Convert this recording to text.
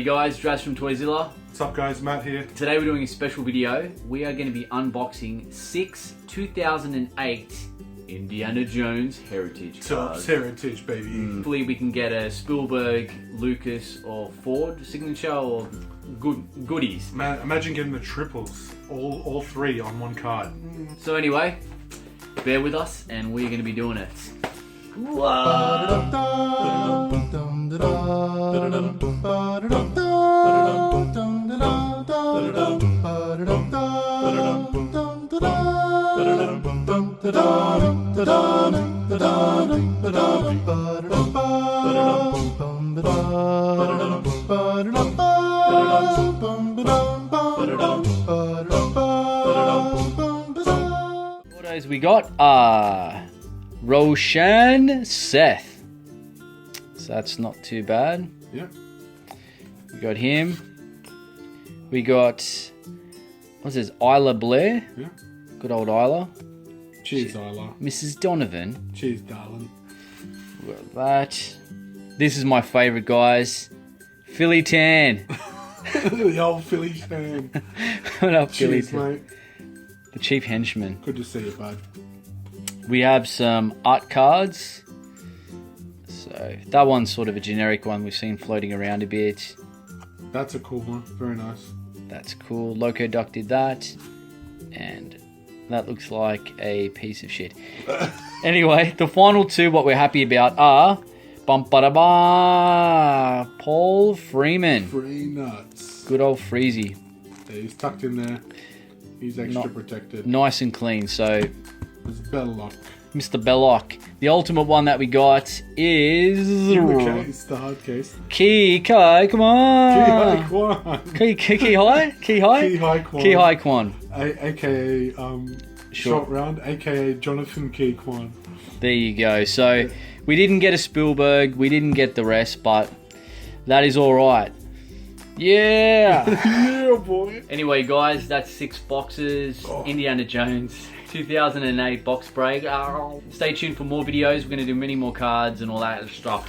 Hey guys, Draz from ToyZilla. What's up guys, Matt here. Today we're doing a special video. We are going to be unboxing 6 2008 Indiana Jones heritage cards. Heritage, baby. Hopefully we can get a Spielberg, Lucas or Ford signature or goodies. Man, imagine getting the triples, all three on one card. So anyway, bear with us and we're going to be doing it. What we got? Roshan Seth. So that's not too bad. Yeah. We got him. We got, what's this? Isla Blair. Yeah. Good old Isla. Cheers, Isla. Mrs. Donovan. Cheers, darling. We got that. This is my favourite, guys. Phillip Tan. The old Philly fan. What up, Phillip? Cheers, mate. The chief henchman. Good to see you, bud. We have some art cards. So that one's sort of a generic one we've seen floating around a bit. That's a cool one. Very nice. That's cool. Loco Duck did that. And that looks like a piece of shit. Anyway, the final two, what we're happy about are Paul Freeman. Free nuts. Good old Freezy. Yeah, he's tucked in there. He's extra protected. Nice and clean. So It's Belloc. Mr. Belloc. The ultimate one that we got is The hard case. Key Kai, come on. Key High Kwan. Key High Kwan. AKA Short Round, AKA Jonathan Key Kwan. There you go. So we didn't get a Spielberg, we didn't get the rest, but that is all right. Yeah. Yeah, boy. Anyway, guys, that's 6 boxes. Indiana Jones 2008 box break. Stay tuned for more videos. We're going to do many more cards and all that stuff.